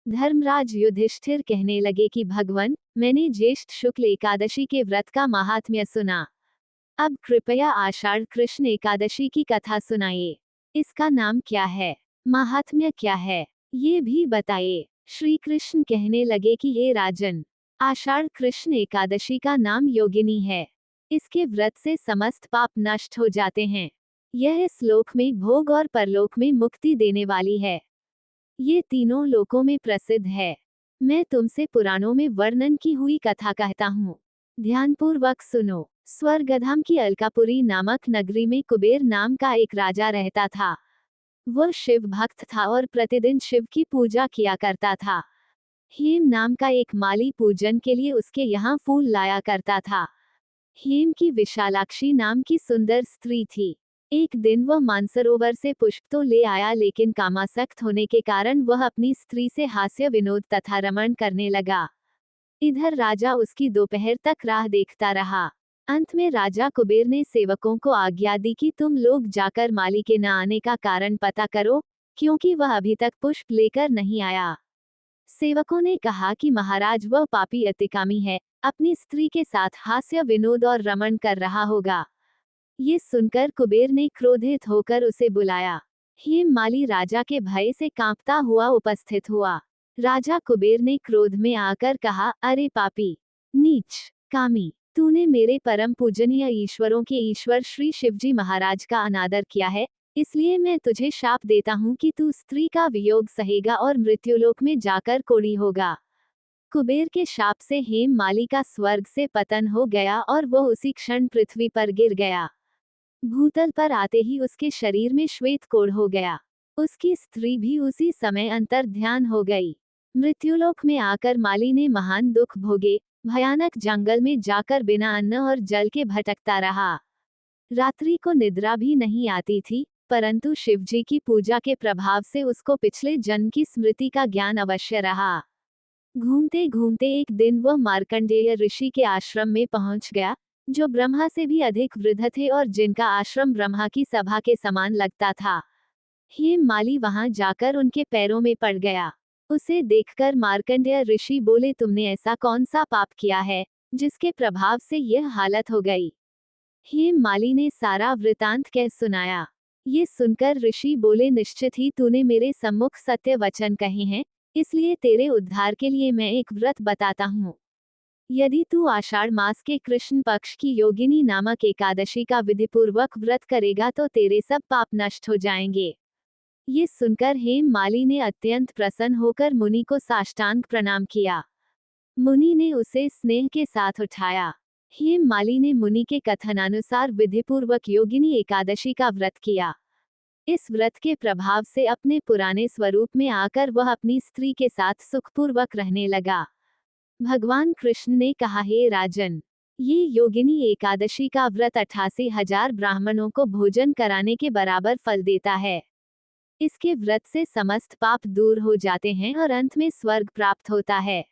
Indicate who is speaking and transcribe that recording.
Speaker 1: धर्मराज युधिष्ठिर कहने लगे कि भगवान, मैंने ज्येष्ठ शुक्ल एकादशी के व्रत का महात्म्य सुना। अब कृपया आषाढ़ कृष्ण एकादशी की कथा सुनाइए। इसका नाम क्या है, महात्म्य क्या है, ये भी बताइए। श्री कृष्ण कहने लगे कि हे राजन, आषाढ़ कृष्ण एकादशी का नाम योगिनी है। इसके व्रत से समस्त पाप नष्ट हो जाते हैं। यह इस लोक में भोग और परलोक में मुक्ति देने वाली है। ये तीनों लोकों में प्रसिद्ध है। मैं तुमसे पुराणों में वर्णन की हुई कथा कहता हूँ, ध्यानपूर्वक सुनो। स्वर्गधाम की अलकापुरी नामक नगरी में कुबेर नाम का एक राजा रहता था। वह शिव भक्त था और प्रतिदिन शिव की पूजा किया करता था। हेम नाम का एक माली पूजन के लिए उसके यहाँ फूल लाया करता था। हेम की विशालाक्षी नाम की सुंदर स्त्री थी। एक दिन वह मानसरोवर से पुष्प तो ले आया, लेकिन कामासक्त होने के कारण वह अपनी स्त्री से हास्य विनोद तथा रमण करने लगा। इधर राजा उसकी दोपहर तक राह देखता रहा। अंत में राजा कुबेर ने सेवकों को आज्ञा दी कि तुम लोग जाकर माली के न आने का कारण पता करो, क्योंकि वह अभी तक पुष्प लेकर नहीं आया। सेवकों ने कहा कि महाराज, वह पापी अतिकामी है, अपनी स्त्री के साथ हास्य विनोद और रमण कर रहा होगा। ये सुनकर कुबेर ने क्रोधित होकर उसे बुलाया। हेम माली राजा के भय से कांपता हुआ उपस्थित हुआ। राजा कुबेर ने क्रोध में आकर कहा, अरे पापी, नीच, कामी, तूने मेरे परम पूजनीय ईश्वरों के ईश्वर श्री शिवजी महाराज का अनादर किया है, इसलिए मैं तुझे शाप देता हूँ कि तू स्त्री का वियोग सहेगा और मृत्युलोक में जाकर कोढ़ी होगा। कुबेर के शाप से हेम माली का स्वर्ग से पतन हो गया और वह उसी क्षण पृथ्वी पर गिर गया। भूतल पर आते ही उसके शरीर में श्वेत कोढ़ हो गया। उसकी स्त्री भी उसी समय अंतर ध्यान हो गई। मृत्युलोक में आकर माली ने महान दुख भोगे, भयानक जंगल में जाकर बिना अन्न और जल के भटकता रहा। रात्रि को निद्रा भी नहीं आती थी, परंतु शिवजी की पूजा के प्रभाव से उसको पिछले जन्म की स्मृति का ज्ञान अवश्य रहा। घूमते घूमते एक दिन वह मार्कंडेय ऋषि के आश्रम में पहुंच गया, जो ब्रह्मा से भी अधिक वृद्ध थे और जिनका आश्रम ब्रह्मा की सभा के समान लगता था। हेम माली वहां जाकर उनके पैरों में पड़ गया। उसे देखकर मार्कंडेय ऋषि बोले, तुमने ऐसा कौन सा पाप किया है जिसके प्रभाव से यह हालत हो गई। हेम माली ने सारा वृतांत कह सुनाया। ये सुनकर ऋषि बोले, निश्चित ही तूने मेरे सम्मुख सत्य वचन कहे हैं, इसलिए तेरे उद्धार के लिए मैं एक व्रत बताता हूँ। यदि तू आषाढ़ मास के कृष्ण पक्ष की योगिनी नामक एकादशी का विधिपूर्वक व्रत करेगा तो तेरे सब पाप नष्ट हो जाएंगे। ये सुनकर हेम माली ने अत्यंत प्रसन्न होकर मुनि को साष्टांग प्रणाम किया। मुनि ने उसे स्नेह के साथ उठाया। हेम माली ने मुनि के कथनानुसार विधिपूर्वक योगिनी एकादशी का व्रत किया। इस व्रत के प्रभाव से अपने पुराने स्वरूप में आकर वह अपनी स्त्री के साथ सुखपूर्वक रहने लगा। भगवान कृष्ण ने कहा, हे राजन, ये योगिनी एकादशी का व्रत 88,000 ब्राह्मणों को भोजन कराने के बराबर फल देता है। इसके व्रत से समस्त पाप दूर हो जाते हैं और अंत में स्वर्ग प्राप्त होता है।